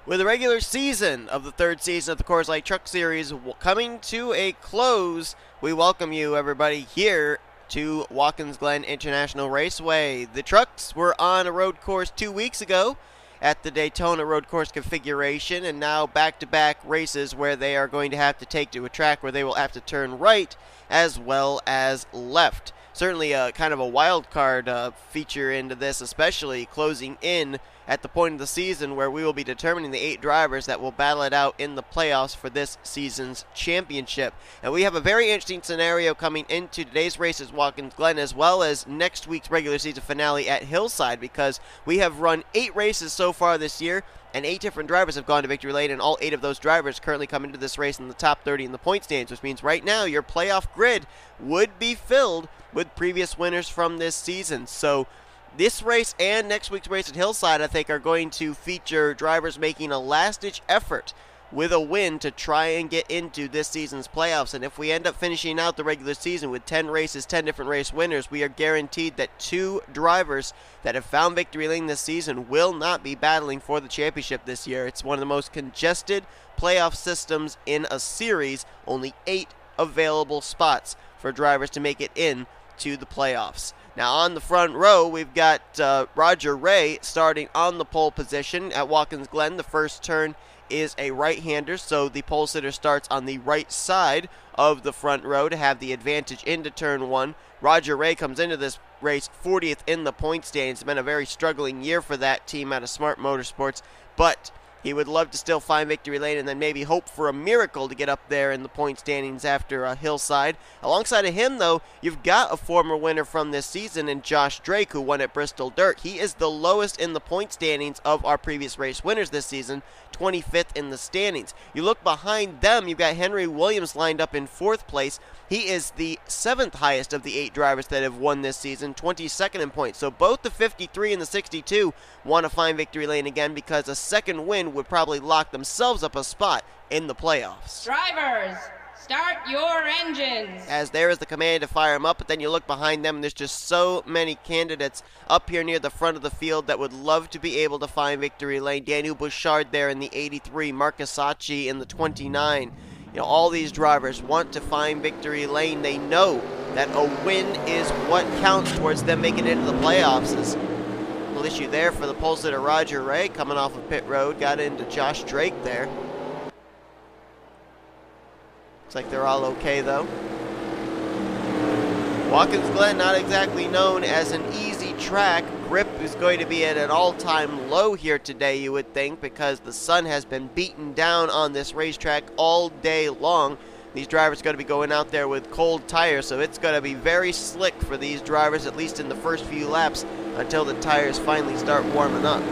With the regular season of the third season of the Coors Light Truck Series coming to a close, we welcome you, everybody, here to Watkins Glen International Raceway. The trucks were on a road course 2 weeks ago at the Daytona road course configuration, and now back-to-back races where they are going to have to take to a track where they will have to turn right as well as left. Certainly a kind of a wild card feature into this, especially closing in at the point of the season where we will be determining the 8 drivers that will battle it out in the playoffs for this season's championship. And we have a very interesting scenario coming into today's race at Watkins Glen, as well as next week's regular season finale at Hillside, because we have run 8 races so far this year, and 8 different drivers have gone to victory lane, and all 8 of those drivers currently come into this race in the top 30 in the point standings, which means right now your playoff grid would be filled with previous winners from this season. So this race and next week's race at Hillside, I think, are going to feature drivers making a last-ditch effort with a win to try and get into this season's playoffs. And if we end up finishing out the regular season with 10 races, 10 different race winners, we are guaranteed that 2 drivers that have found victory lane this season will not be battling for the championship this year. It's one of the most congested playoff systems in a series. Only 8 available spots for drivers to make it in to the playoffs. Now on the front row, we've got R Rey starting on the pole position at Watkins Glen. The first turn is a right-hander, so the pole sitter starts on the right side of the front row to have the advantage into turn 1. R Rey comes into this race 40th in the point standings. It's been a very struggling year for that team out of Smart Motorsports, but he would love to still find victory lane and then maybe hope for a miracle to get up there in the point standings after Hillside. Alongside of him, though, you've got a former winner from this season in Josh Drake, who won at Bristol Dirt. He is the lowest in the point standings of our previous race winners this season, 25th in the standings. You look behind them, you've got Henry Williams lined up in 4th place. He is the 7th highest of the 8 drivers that have won this season, 22nd in points. So both the 53 and the 62 want to find victory lane again, because a second win would probably lock themselves up a spot in the playoffs. Drivers, start your engines. As there is the command to fire them up, but then you look behind them and there's just so many candidates up here near the front of the field that would love to be able to find victory lane. D Bouchard there in the 83, M Saatchi in the 29. You know, all these drivers want to find victory lane. They know that a win is what counts towards them making it into the playoffs. As a little issue there for the pole sitter R Rey coming off of pit road, got into Josh Drake there. Looks like they're all okay though. Watkins Glen, not exactly known as an easy track. Grip is going to be at an all-time low here today, you would think, because the sun has been beaten down on this racetrack all day long. These drivers are going to be going out there with cold tires, so it's going to be very slick for these drivers, at least in the first few laps, until the tires finally start warming up.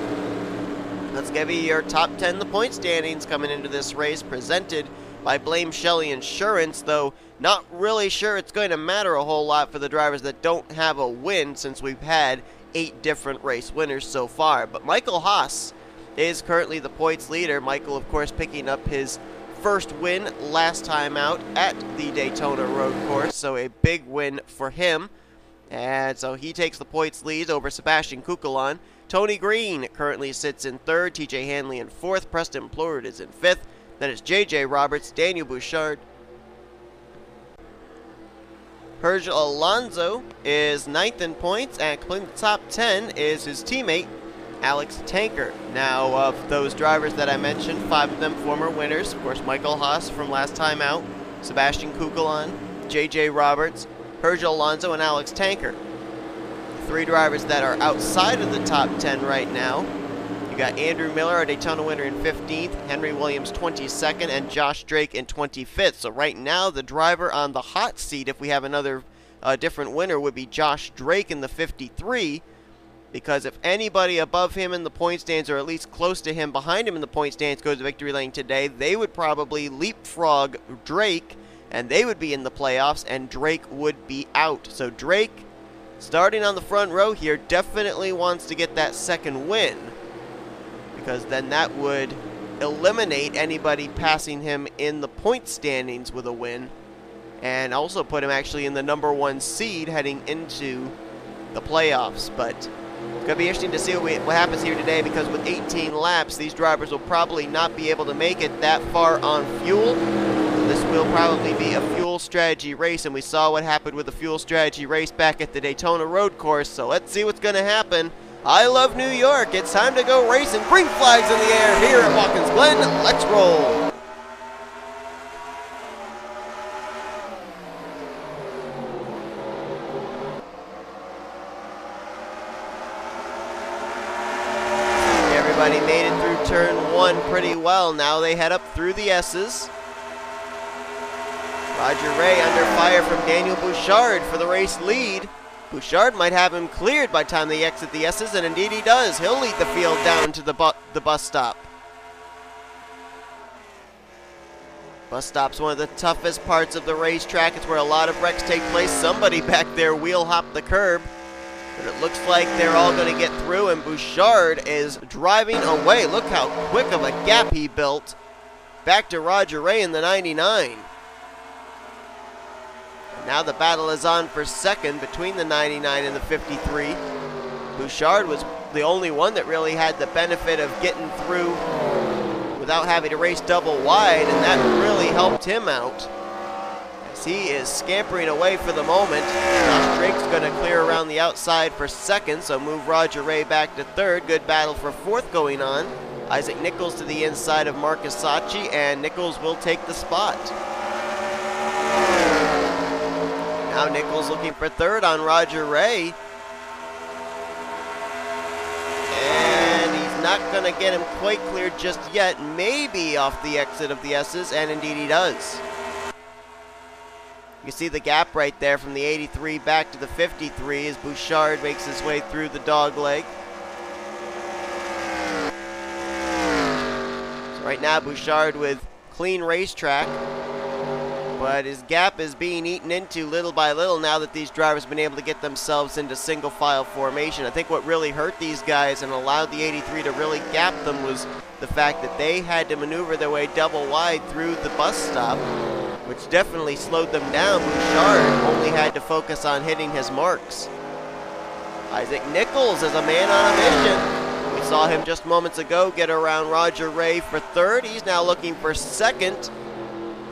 Let's give you your top 10 in the point standings coming into this race, presented by Blame Shelley Insurance, though not really sure it's going to matter a whole lot for the drivers that don't have a win, since we've had 8 different race winners so far. But Michael Haas is currently the points leader. Michael, of course, picking up his first win last time out at the Daytona road course, so a big win for him. And so he takes the points lead over Sebastian Cucalon. Tony Green currently sits in 3rd, T Handley in 4th, Preston Plourd is in 5th. Then it's J Roberts, D Bouchard. H Alonso is 9th in points, and completing the top 10 is his teammate, Alex Tanker. Now, of those drivers that I mentioned, 5 of them former winners. Of course, Michael Haas from last time out, Sebastian Cucalon, J Roberts, H Alonso, and Alex Tanker. 3 drivers that are outside of the top 10 right now. You got Andrew Miller, our Daytona winner, in 15th, Henry Williams 22nd, and Josh Drake in 25th. So right now, the driver on the hot seat, if we have another different winner, would be Josh Drake in the 53, because if anybody above him in the point stands, or at least close to him behind him in the point stands, goes to victory lane today, they would probably leapfrog Drake, and they would be in the playoffs, and Drake would be out. So Drake, starting on the front row here, definitely wants to get that second win, because then that would eliminate anybody passing him in the point standings with a win, and also put him actually in the #1 seed heading into the playoffs. But It's going to be interesting to see what happens here today, because with 18 laps, these drivers will probably not be able to make it that far on fuel. This will probably be a fuel strategy race, and we saw what happened with the fuel strategy race back at the Daytona Road Course, so let's see what's going to happen. I love New York. It's time to go racing. Green flags in the air here at Watkins Glen. Let's roll. Everybody made it through turn 1 pretty well. Now they head up through the S's. Roger Ray under fire from Daniel Bouchard for the race lead. Bouchard might have him cleared by the time they exit the S's, and indeed he does. He'll lead the field down to the bus stop. Bus stop's one of the toughest parts of the racetrack. It's where a lot of wrecks take place. Somebody back there wheel hopped the curb, but it looks like they're all going to get through, and Bouchard is driving away. Look how quick of a gap he built back to Roger Ray in the 99. Now the battle is on for second between the 99 and the 53. Bouchard was the only one that really had the benefit of getting through without having to race double wide, and that really helped him out, as he is scampering away for the moment. Josh Drake's going to clear around the outside for second, so move Roger Ray back to third. Good battle for fourth going on. Isaac Nicholls to the inside of M Saatchi, and Nicholls will take the spot. Now Nicholls looking for third on Roger Ray. And he's not going to get him quite cleared just yet. Maybe off the exit of the S's, and indeed he does. You see the gap right there from the 83 back to the 53 as Bouchard makes his way through the dog leg. So right now Bouchard with clean racetrack, but his gap is being eaten into little by little now that these drivers have been able to get themselves into single file formation. I think what really hurt these guys and allowed the 83 to really gap them was the fact that they had to maneuver their way double wide through the bus stop, which definitely slowed them down. Bouchard only had to focus on hitting his marks. Isaac Nicholls is a man on a mission. We saw him just moments ago get around Roger Ray for third. He's now looking for second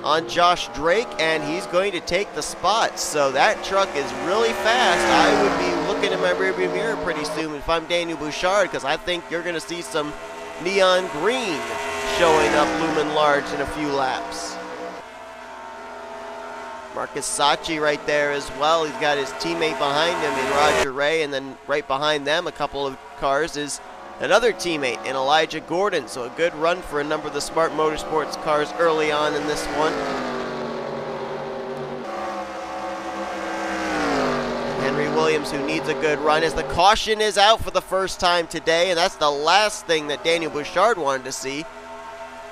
on Josh Drake, and he's going to take the spot. So that truck is really fast. I would be looking in my rearview mirror pretty soon if I'm Daniel Bouchard, because I think you're going to see some neon green showing up looming large in a few laps. M Saatchi right there as well. He's got his teammate behind him in Roger Ray, and then right behind them, a couple of cars, is another teammate in Elijah Gordon. So a good run for a number of the Smart Motorsports cars early on in this one. Henry Williams, who needs a good run, as the caution is out for the first time today, and that's the last thing that Daniel Bouchard wanted to see.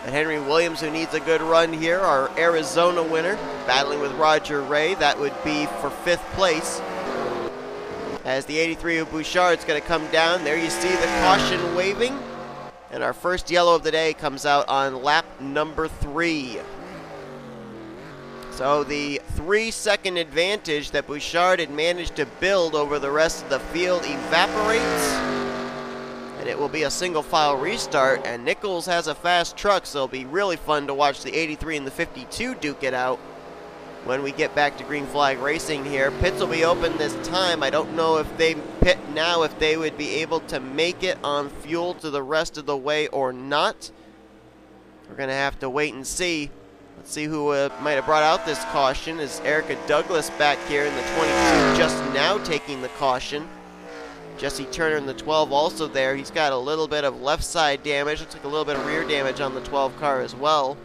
And Henry Williams, who needs a good run here, our Arizona winner, battling with Roger Ray. That would be for 5th place, as the 83 of Bouchard's going to come down. There you see the caution waving, and our first yellow of the day comes out on lap number 3. So the 3-second advantage that Bouchard had managed to build over the rest of the field evaporates, and it will be a single file restart. And Nicholls has a fast truck, so it'll be really fun to watch the 83 and the 52 duke it out when we get back to green flag racing here. Pits will be open this time. I don't know if they pit now, if they would be able to make it on fuel to the rest of the way or not. We're going to have to wait and see. Let's see who might have brought out this caution. Is Erica Douglas back here in the 22 just now taking the caution. Jesse Turner in the 12 also there. He's got a little bit of left side damage. Looks like a little bit of rear damage on the 12 car as well.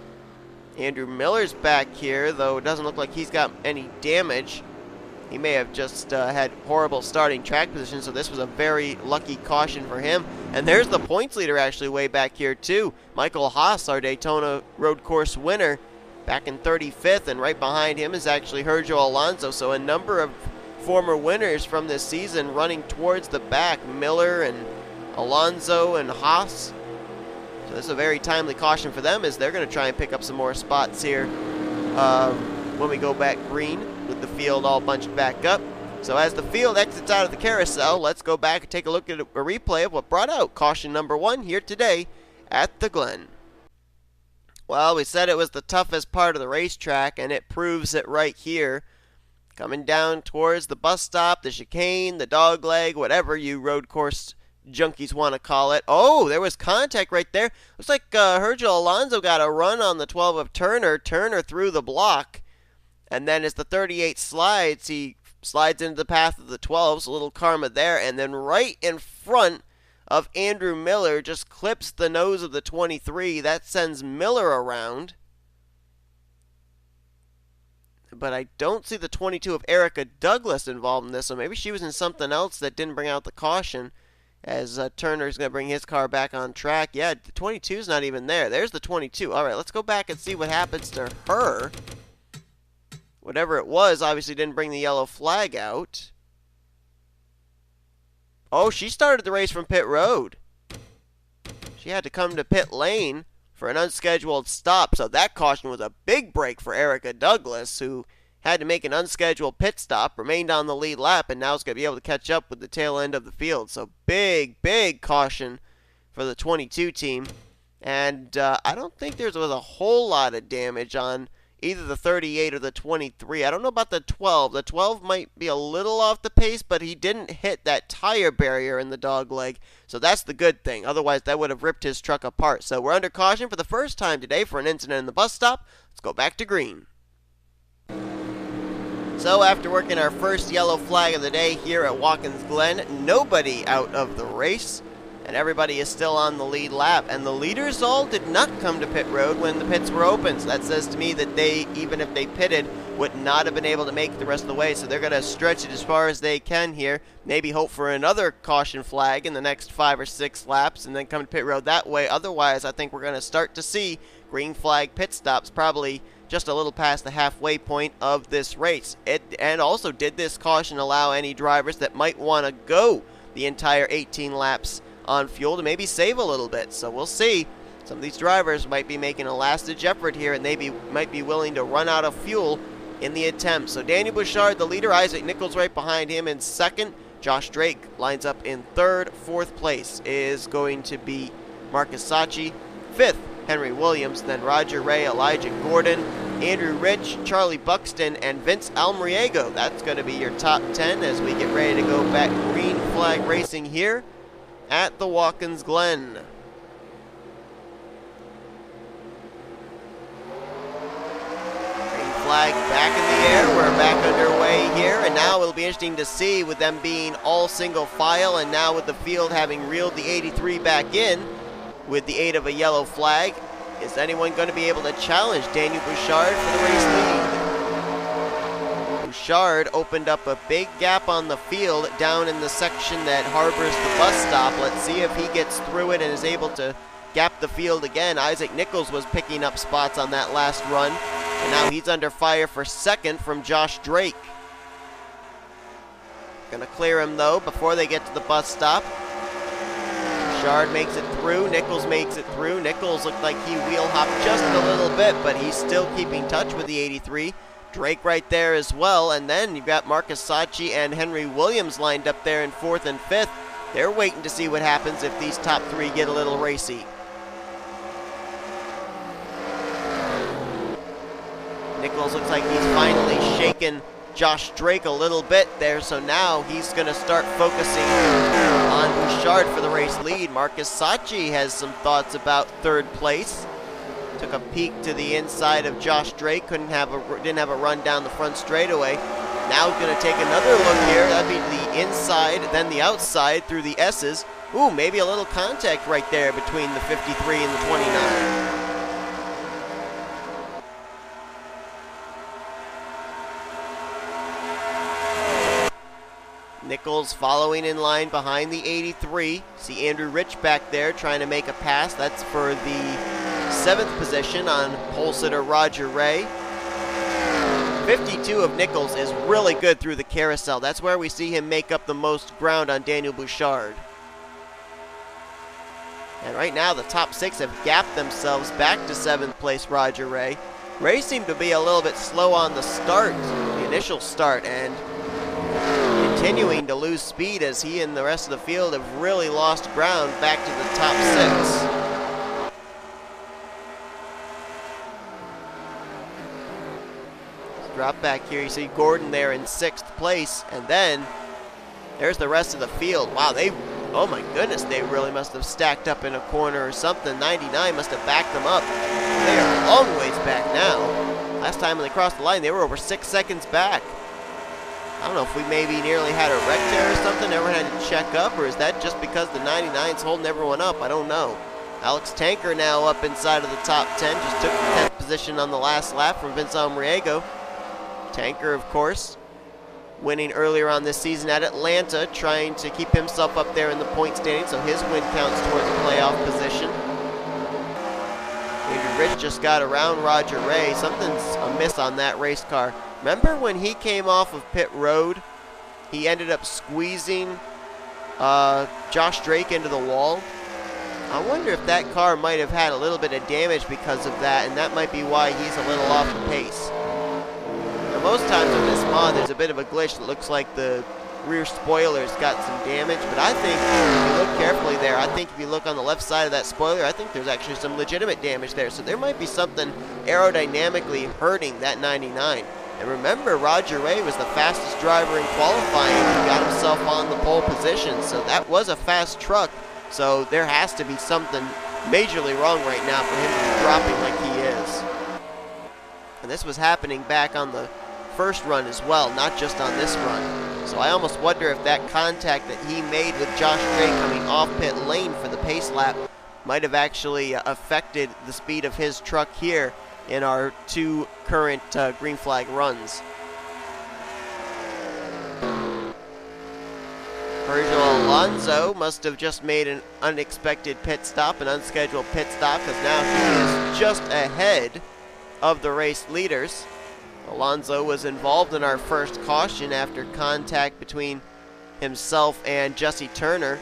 Andrew Miller's back here, though it doesn't look like he's got any damage. He may have just had horrible starting track position, so this was a very lucky caution for him. And there's the points leader actually way back here too. Michael Haas, our Daytona Road Course winner, back in 35th, and right behind him is actually H Alonso. So a number of former winners from this season running towards the back. Miller and Alonso and Haas. So this is a very timely caution for them, as they're going to try and pick up some more spots here when we go back green with the field all bunched back up. So as the field exits out of the carousel, let's go back and take a look at a replay of what brought out caution number 1 here today at the Glen. Well, we said it was the toughest part of the racetrack, and it proves it right here. Coming down towards the bus stop, the chicane, the dogleg, whatever you road course junkies want to call it. Oh, there was contact right there. Looks like H Alonso got a run on the 12 of Turner. Turner through the block. And then as the 38 slides, he slides into the path of the 12, so a little karma there. And then right in front of Andrew Miller, just clips the nose of the 23. That sends Miller around. But I don't see the 22 of Erica Douglas involved in this, so maybe she was in something else that didn't bring out the caution, as Turner's going to bring his car back on track. Yeah, the 22's not even there. There's the 22. All right, let's go back and see what happens to her. Whatever it was, obviously didn't bring the yellow flag out. Oh, she started the race from pit road. She had to come to pit lane for an unscheduled stop, so that caution was a big break for Erica Douglas, who had to make an unscheduled pit stop, remained on the lead lap, and now is going to be able to catch up with the tail end of the field. So big, big caution for the 22 team. And I don't think there was a whole lot of damage on either the 38 or the 23. I don't know about the 12. The 12 might be a little off the pace, but he didn't hit that tire barrier in the dog leg, so that's the good thing. Otherwise, that would have ripped his truck apart. So we're under caution for the first time today for an incident in the bus stop. Let's go back to green. So after working our first yellow flag of the day here at Watkins Glen, nobody out of the race, and everybody is still on the lead lap. And the leaders all did not come to pit road when the pits were open. So that says to me that they, even if they pitted, would not have been able to make it the rest of the way. So they're going to stretch it as far as they can here. Maybe hope for another caution flag in the next 5 or 6 laps and then come to pit road that way. Otherwise, I think we're going to start to see green flag pit stops probably just a little past the halfway point of this race. And also, did this caution allow any drivers that might want to go the entire 18 laps on fuel to maybe save a little bit? So we'll see. Some of these drivers might be making a last-ditch effort here, and they might be willing to run out of fuel in the attempt. So Daniel Bouchard, the leader. Isaac Nicholls right behind him in second. Josh Drake lines up in third. Fourth place is going to be Marcus Saatchi. Fifth, Henry Williams. Then Roger Ray, Elijah Gordon, Andrew Rich, Charlie Buxton, and Vince Almariego. That's going to be your top 10 as we get ready to go back green flag racing here at the Watkins Glen. Green flag back in the air. We're back underway here, and now it'll be interesting to see with them being all single file, and now with the field having reeled the 83 back in with the aid of a yellow flag. Is anyone going to be able to challenge Daniel Bouchard for the race lead? Bouchard opened up a big gap on the field down in the section that harbors the bus stop. Let's see if he gets through it and is able to gap the field again. Isaac Nicholls was picking up spots on that last run, and now he's under fire for second from Josh Drake. Gonna clear him though before they get to the bus stop. Bouchard makes it through. Nicholls makes it through. Nicholls looked like he wheel hopped just a little bit, but he's still keeping touch with the 83. Drake right there as well. And then you've got Marcus Saatchi and Henry Williams lined up there in fourth and fifth. They're waiting to see what happens if these top three get a little racy. Nicholls looks like he's finally shaken Josh Drake a little bit there, so now he's going to start focusing on Bouchard for the race lead. Marcus Saatchi has some thoughts about third place. Took a peek to the inside of Josh Drake, didn't have a run down the front straightaway. Now he's going to take another look here. That'd be the inside, then the outside through the S's. Ooh, maybe a little contact right there between the 53 and the 29. Nicholls following in line behind the 83. See Andrew Rich back there trying to make a pass. That's for the 7th position on pole sitter Roger Ray. 52 of Nicholls is really good through the carousel. That's where we see him make up the most ground on Daniel Bouchard. And right now the top 6 have gapped themselves back to 7th place Roger Ray. Ray seemed to be a little bit slow on the start, the initial start, and continuing to lose speed as he and the rest of the field have really lost ground back to the top 6. Drop back here, you see Gordon there in 6th place, and then there's the rest of the field. Wow, oh my goodness, they really must have stacked up in a corner or something. 99 must have backed them up. They are a long ways back now. Last time when they crossed the line, they were over 6 seconds back. I don't know if we maybe nearly had a wreck there or something, everyone had to check up, or is that just because the 99's holding everyone up? I don't know. Alex Tanker now up inside of the top 10, just took the 10th position on the last lap from V Almariego. Tanker, of course, winning earlier on this season at Atlanta, trying to keep himself up there in the point standing, so his win counts towards a playoff position. Maybe Rich just got around Roger Ray. Something's amiss on that race car. Remember when he came off of pit road, he ended up squeezing Josh Drake into the wall? I wonder if that car might have had a little bit of damage because of that, and that might be why he's a little off the pace. Now, most times in this mod, there's a bit of a glitch that looks like the rear spoiler's got some damage, but I think if you look carefully there, I think if you look on the left side of that spoiler, I think there's actually some legitimate damage there. So there might be something aerodynamically hurting that 99. And remember, Roger Ray was the fastest driver in qualifying. He got himself on the pole position, so that was a fast truck. So there has to be something majorly wrong right now for him to be dropping like he is. And this was happening back on the first run as well, not just on this run. So I almost wonder if that contact that he made with Josh Drake coming off pit lane for the pace lap might have actually affected the speed of his truck here in our 2 current green flag runs. Virgil Alonso must have just made an unexpected pit stop, an unscheduled pit stop, because now he is just ahead of the race leaders. Alonso was involved in our first caution after contact between himself and Jesse Turner.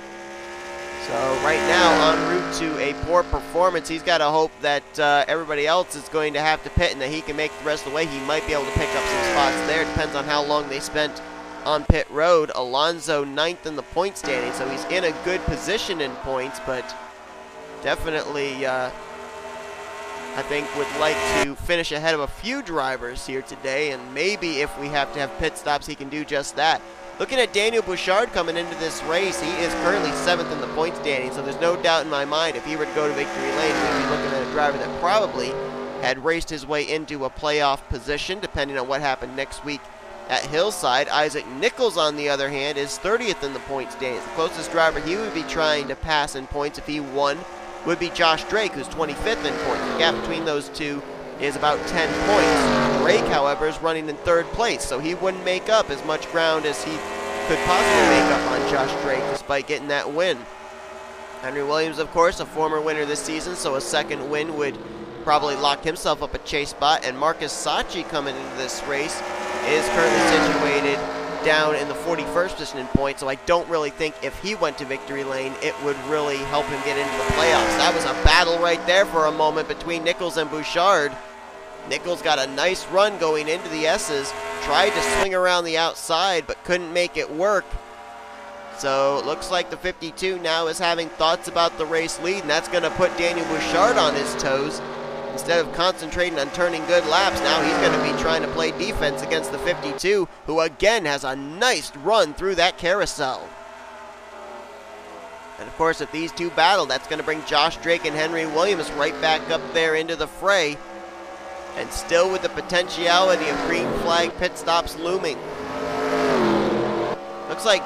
So right now, en route to a poor performance, he's got to hope that everybody else is going to have to pit and that he can make the rest of the way. He might be able to pick up some spots there. Depends on how long they spent on pit road. Alonso 9th in the point standing, so he's in a good position in points, but definitely I think would like to finish ahead of a few drivers here today, and maybe if we have to have pit stops, he can do just that. Looking at Daniel Bouchard coming into this race, he is currently 7th in the point standing, so there's no doubt in my mind if he were to go to victory lane, we'd be looking at a driver that probably had raced his way into a playoff position, depending on what happened next week at Hillside. Isaac Nicholls, on the other hand, is 30th in the point standings. The closest driver he would be trying to pass in points if he won would be Josh Drake, who's 25th in points. The gap between those two is about 10 points. Drake, however, is running in 3rd place, so he wouldn't make up as much ground as he could possibly make up on Josh Drake despite getting that win. Henry Williams, of course, a former winner this season, so a second win would probably lock himself up a chase spot. And Marcus Saatchi coming into this race is currently situated down in the 41st position in points, so I don't really think if he went to victory lane, it would really help him get into the playoffs. That was a battle right there for a moment between Nicholls and Bouchard. Nicholls got a nice run going into the S's, tried to swing around the outside, but couldn't make it work. So it looks like the 52 now is having thoughts about the race lead, and that's going to put Daniel Bouchard on his toes. Instead of concentrating on turning good laps, now he's going to be trying to play defense against the 52, who again has a nice run through that carousel. And of course, if these two battle, that's going to bring Josh Drake and Henry Williams right back up there into the fray. And still with the potentiality of green flag pit stops looming. Looks like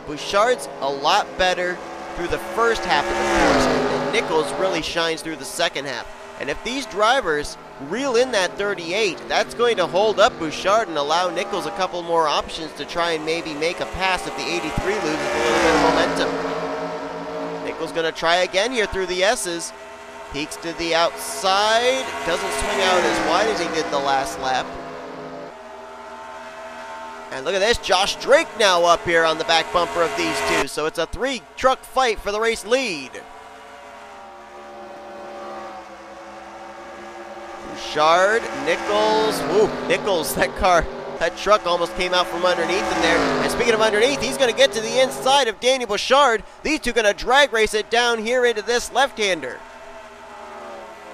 Bouchard's a lot better through the first half of the course, and Nicholls really shines through the second half. And if these drivers reel in that 38, that's going to hold up Bouchard and allow Nicholls a couple more options to try and maybe make a pass if the 83 loses a little bit of momentum. Nicholls going to try again here through the S's. Peeks to the outside, doesn't swing out as wide as he did the last lap. And look at this, Josh Drake now up here on the back bumper of these two, so it's a 3-truck fight for the race lead. Bouchard, Nicholls, Nicholls, that car That truck almost came out from underneath in there. And speaking of underneath, he's going to get to the inside of D Bouchard. These two going to drag race it down here into this left-hander.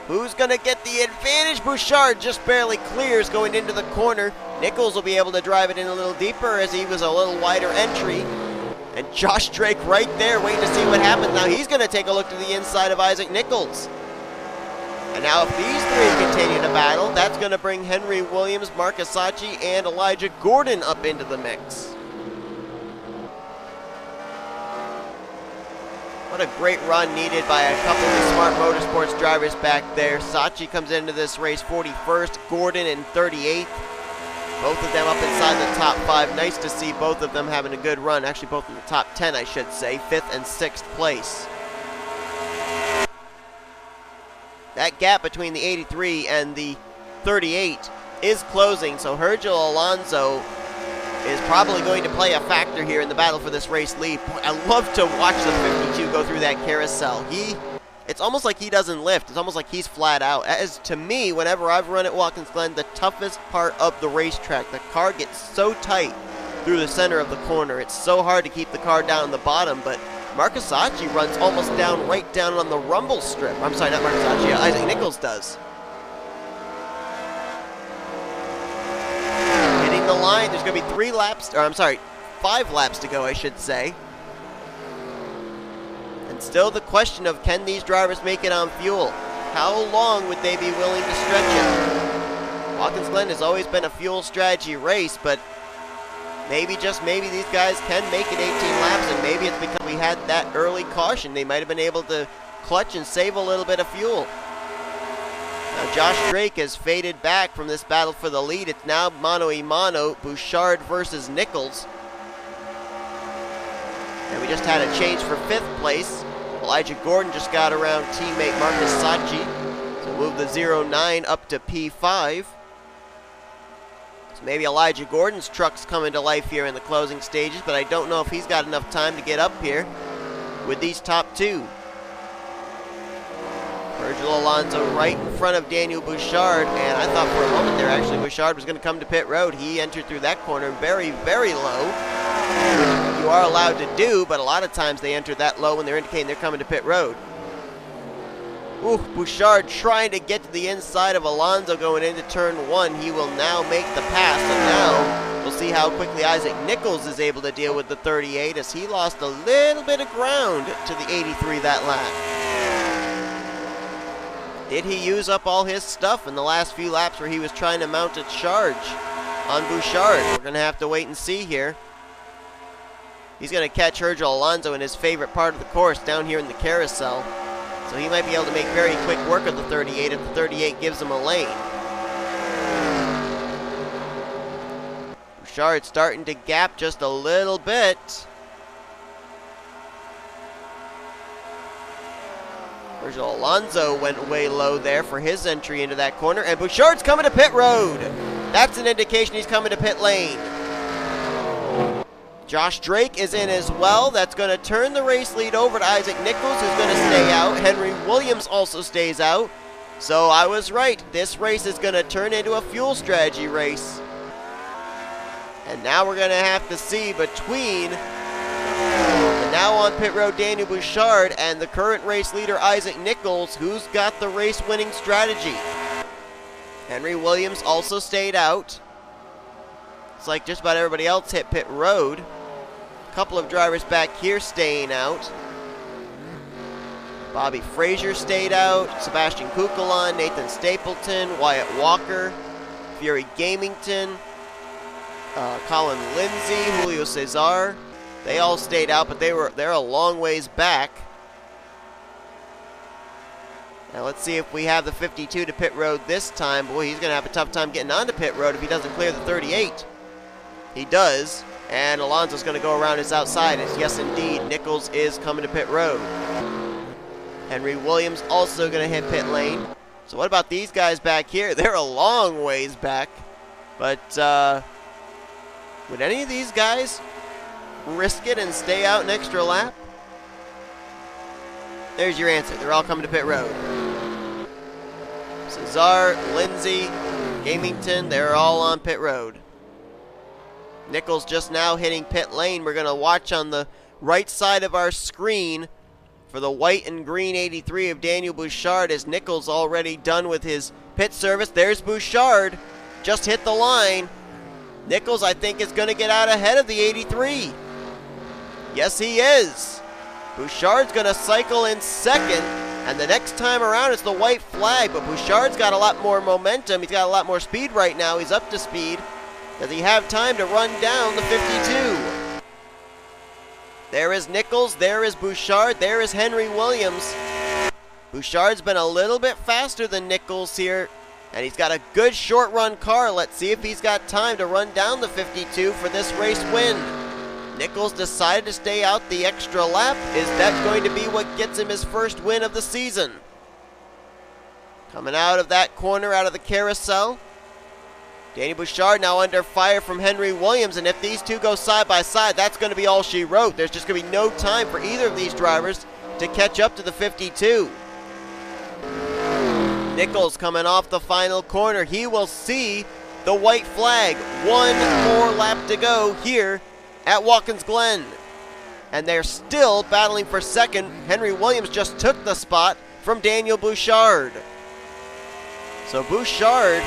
Who's going to get the advantage? Bouchard just barely clears going into the corner. Nicholls will be able to drive it in a little deeper as he was a little wider entry. And Josh Drake right there waiting to see what happens. Now he's going to take a look to the inside of Isaac Nicholls. And now if these three continue to battle, that's going to bring Henry Williams, Mark Saatchi, and Elijah Gordon up into the mix. What a great run needed by a couple of the Smart Motorsports drivers back there. Saatchi comes into this race 41st, Gordon in 38th. Both of them up inside the top 5. Nice to see both of them having a good run. Actually, both in the top 10, I should say. 5th and 6th place. That gap between the 83 and the 38 is closing, so H Alonso is probably going to play a factor here in the battle for this race lead. I love to watch the 52 go through that carousel. It's almost like he doesn't lift. It's almost like he's flat out. As to me, whenever I've run at Watkins Glen, the toughest part of the racetrack. The car gets so tight through the center of the corner. It's so hard to keep the car down in the bottom, but Marcus Saatchi runs almost right down on the rumble strip. I'm sorry, not Marcus Saatchi, Isaac Nicholls does. Hitting the line, there's going to be 5 laps to go, I should say. And still the question of, can these drivers make it on fuel? How long would they be willing to stretch it? Watkins Glen has always been a fuel strategy race, but maybe, just maybe, these guys can make it 18 laps, and maybe it's because we had that early caution. They might have been able to clutch and save a little bit of fuel. Now Josh Drake has faded back from this battle for the lead. It's now mano a mano, Bouchard versus Nicholls. And we just had a change for 5th place. Elijah Gordon just got around teammate Marcus Saatchi. So move the 09 up to P5. So maybe Elijah Gordon's truck's coming to life here in the closing stages, but I don't know if he's got enough time to get up here with these top 2. Virgil Alonso right in front of Daniel Bouchard, and I thought for a moment there actually Bouchard was going to come to pit road. He entered through that corner very, very low, which you are allowed to do, but a lot of times they enter that low when they're indicating they're coming to pit road. Ooh, Bouchard trying to get to the inside of Alonso going into turn 1. He will now make the pass, and now we'll see how quickly Isaac Nicholls is able to deal with the 38 as he lost a little bit of ground to the 83 that lap. Did he use up all his stuff in the last few laps where he was trying to mount a charge on Bouchard? We're going to have to wait and see here. He's going to catch Virgil Alonso in his favorite part of the course down here in the carousel. So he might be able to make very quick work of the 38 if the 38 gives him a lane. Bouchard starting to gap just a little bit. Virgil Alonso went way low there for his entry into that corner, and Bouchard's coming to pit road. That's an indication he's coming to pit lane. Josh Drake is in as well. That's going to turn the race lead over to Isaac Nicholls, who's going to stay out. Henry Williams also stays out. So I was right. This race is going to turn into a fuel strategy race. And now we're going to have to see between the now on pit road Daniel Bouchard and the current race leader Isaac Nicholls, who's got the race winning strategy. Henry Williams also stayed out. It's like just about everybody else hit pit road. A couple of drivers back here staying out. Bobby Fraser stayed out. Sebastian Cucalon, Nathan Stapleton, Wyatt Walker, Fury Gamington, Colin Lindsay, Julio Cesar. They all stayed out, but they're a long ways back. Now let's see if we have the 52 to pit road this time. Boy, he's going to have a tough time getting onto pit road if he doesn't clear the 38. He does, and Alonso's going to go around his outside. Yes, indeed, Nicholls is coming to pit road. Henry Williams also going to hit pit lane. So what about these guys back here? They're a long ways back, but would any of these guys risk it and stay out an extra lap? There's your answer. They're all coming to pit road. Cesar, Lindsay, Gamington, they're all on pit road. Nicholls just now hitting pit lane. We're going to watch on the right side of our screen for the white and green 83 of Daniel Bouchard as Nicholls already done with his pit service. There's Bouchard. Just hit the line. Nicholls, I think, is going to get out ahead of the 83. Yes, he is. Bouchard's going to cycle in second, and the next time around it's the white flag, but Bouchard's got a lot more momentum. He's got a lot more speed right now. He's up to speed. Does he have time to run down the 52? There is Nicholls, there is Bouchard, there is Henry Williams. Bouchard's been a little bit faster than Nicholls here, and he's got a good short run car. Let's see if he's got time to run down the 52 for this race win. Nicholls decided to stay out the extra lap. Is that going to be what gets him his first win of the season? Coming out of that corner, out of the carousel, Danny Bouchard now under fire from Henry Williams, and if these two go side by side, that's going to be all she wrote. There's just going to be no time for either of these drivers to catch up to the 52. Nicholls coming off the final corner. He will see the white flag. One more lap to go here at Watkins Glen. And they're still battling for second. Henry Williams just took the spot from Daniel Bouchard. So Bouchard,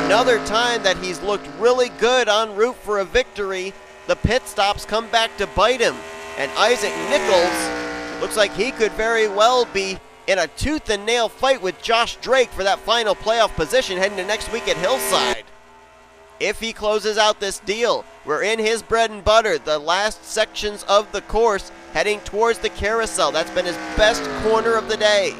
another time that he's looked really good en route for a victory, the pit stops come back to bite him. And Isaac Nicholls looks like he could very well be in a tooth and nail fight with Josh Drake for that final playoff position heading to next week at Hillside. If he closes out this deal, we're in his bread and butter, the last sections of the course heading towards the carousel. That's been his best corner of the day.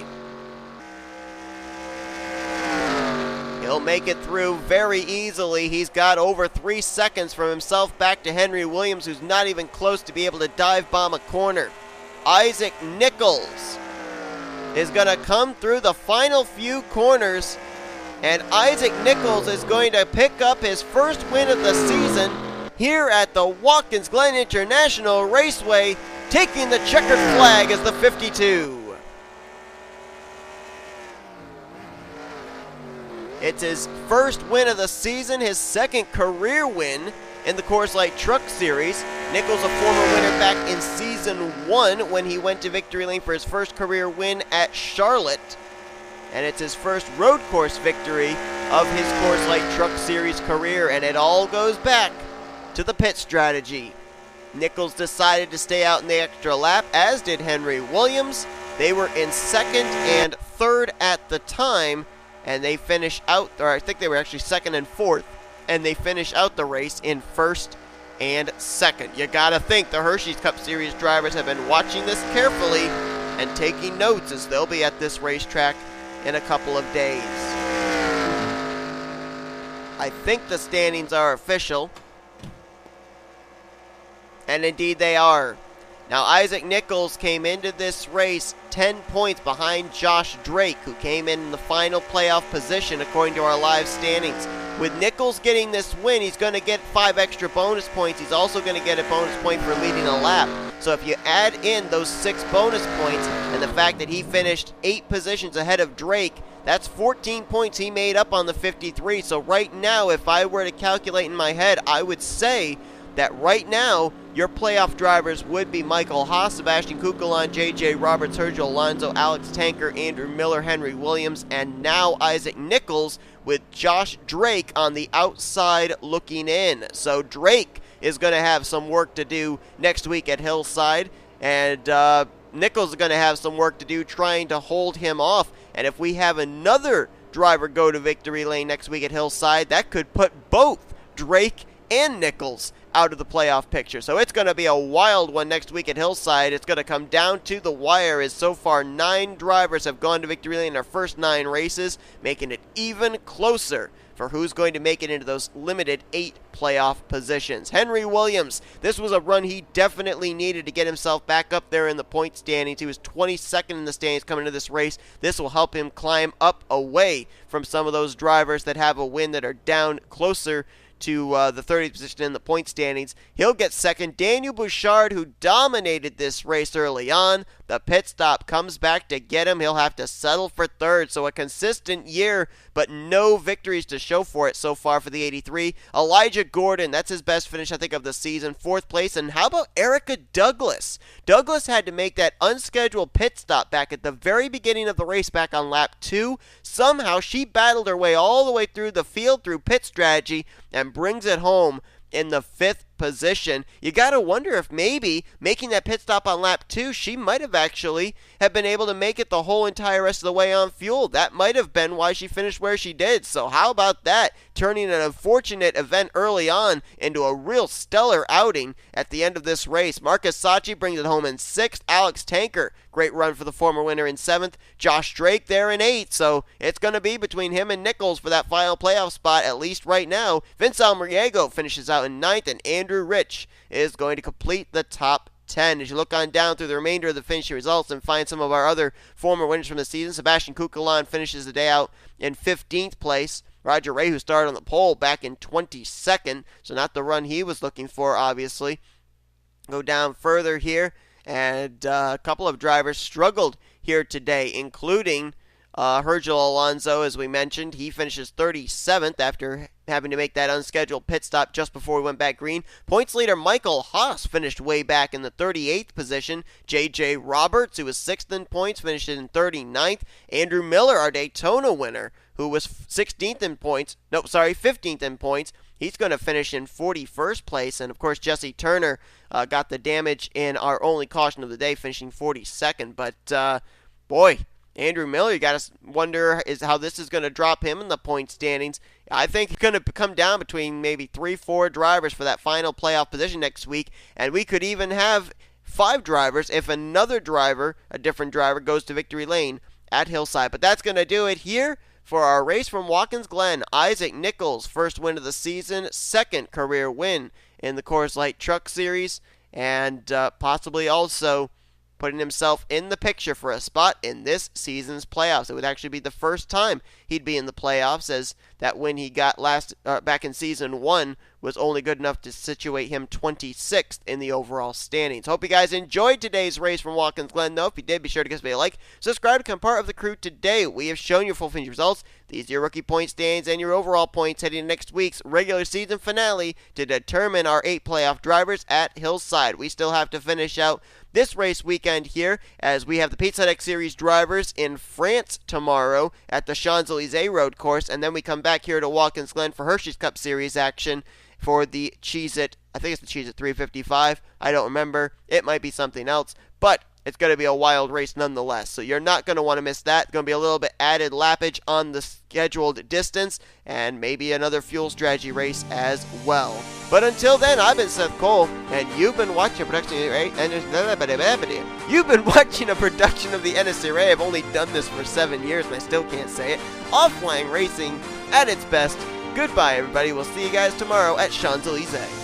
He'll make it through very easily. He's got over 3 seconds from himself back to Henry Williams, who's not even close to be able to dive bomb a corner. Isaac Nicholls is going to come through the final few corners, and Isaac Nicholls is going to pick up his first win of the season here at the Watkins Glen International Raceway, taking the checkered flag as the 52. It's his first win of the season, his second career win in the Coors Light Truck Series. Nicholls, a former winner back in Season 1 when he went to victory lane for his first career win at Charlotte. And it's his first road course victory of his Coors Light Truck Series career, and it all goes back to the pit strategy. Nicholls decided to stay out in the extra lap, as did Henry Williams. They were in second and third at the time, and they finish out, or I think they were actually second and fourth, and they finish out the race in first and second. You gotta think the Hershey's Cup Series drivers have been watching this carefully and taking notes, as they'll be at this racetrack in a couple of days. I think the standings are official, and indeed they are. Now, Isaac Nicholls came into this race 10 points behind Josh Drake, who came in the final playoff position according to our live standings. With Nicholls getting this win, he's going to get 5 extra bonus points. He's also going to get a bonus point for leading a lap. So if you add in those 6 bonus points and the fact that he finished 8 positions ahead of Drake, that's 14 points he made up on the 53. So right now, if I were to calculate in my head, I would say that right now, your playoff drivers would be Michael Haas, Sebastian Cucalon, J.J. Roberts, H Alonso, Alex Tanker, Andrew Miller, Henry Williams, and now Isaac Nicholls with Josh Drake on the outside looking in. So Drake is going to have some work to do next week at Hillside, and Nicholls is going to have some work to do trying to hold him off. And if we have another driver go to victory lane next week at Hillside, that could put both Drake and Nicholls out of the playoff picture. So it's going to be a wild one next week at Hillside. It's going to come down to the wire, as so far 9 drivers have gone to victory lane in their first 9 races, making it even closer for who's going to make it into those limited 8 playoff positions. Henry Williams, this was a run he definitely needed to get himself back up there in the point standings. He was 22nd in the standings coming into this race. This will help him climb up away from some of those drivers that have a win that are down closer to the 30th position in the point standings. He'll get second. Daniel Bouchard, who dominated this race early on, The pit stop comes back to get him. He'll have to settle for third. So a consistent year, but no victories to show for it so far for the 83. Elijah Gordon, that's his best finish, I think, of the season. 4th place. And how about Erica Douglas? Douglas had to make that unscheduled pit stop back at the very beginning of the race back on lap 2. Somehow she battled her way all the way through the field through pit strategy and brings it home in the 5th position. You got to wonder if maybe making that pit stop on lap 2, she might have actually have been able to make it the whole entire rest of the way on fuel. That might have been why she finished where she did. So how about that? Turning an unfortunate event early on into a real stellar outing at the end of this race. Marcus Saatchi brings it home in 6th. Alex Tanker, great run for the former winner, in 7th. Josh Drake there in 8th. So it's going to be between him and Nicholls for that final playoff spot, at least right now. Vince Almariego finishes out in 9th, and Andrew Rich is going to complete the top 10. As you look on down through the remainder of the finishing results and find some of our other former winners from the season, Sebastian Cucalon finishes the day out in 15th place. Roger Ray, who started on the pole back in 22nd, so not the run he was looking for, obviously. Go down further here, and a couple of drivers struggled here today, including H Alonso, as we mentioned. He finishes 37th after having to make that unscheduled pit stop just before we went back green. Points leader Michael Haas finished way back in the 38th position. J.J. Roberts, who was 6th in points, finished in 39th. Andrew Miller, our Daytona winner, who was 15th in points. He's going to finish in 41st place. And, of course, Jesse Turner got the damage in our only caution of the day, finishing 42nd. But, boy, Andrew Miller, you got to wonder how this is going to drop him in the point standings. I think it's going to come down between maybe 3-4 drivers for that final playoff position next week. And we could even have 5 drivers if another driver, a different driver, goes to victory lane at Hillside. But that's going to do it here for our race from Watkins Glen. Isaac Nicholls, first win of the season, 2nd career win in the Coors Light Truck Series, and possibly also putting himself in the picture for a spot in this season's playoffs. It would actually be the first time he'd be in the playoffs, as that win he got back in season 1 was only good enough to situate him 26th in the overall standings. Hope you guys enjoyed today's race from Watkins Glen, though. If you did, be sure to give us a like, subscribe, to become part of the crew today. We have shown you full finish results. These are your rookie point standings and your overall points heading into next week's regular season finale to determine our 8 playoff drivers at Hillside. We still have to finish out this race weekend here, as we have the Pizza X Series drivers in France tomorrow at the Champs-Élysées road course, and then we come back here to Watkins Glen for Hershey's Cup Series action for the Cheez-It, I think it's the Cheez-It 355, I don't remember, it might be something else, but it's going to be a wild race nonetheless, so you're not going to want to miss that. It's going to be a little bit added lappage on the scheduled distance, and maybe another fuel strategy race as well. But until then, I've been Seth Cole, and you've been watching a production of the NNSCRA. I've only done this for 7 years, and I still can't say it. Offline racing at its best. Goodbye, everybody. We'll see you guys tomorrow at Champs-Élysées.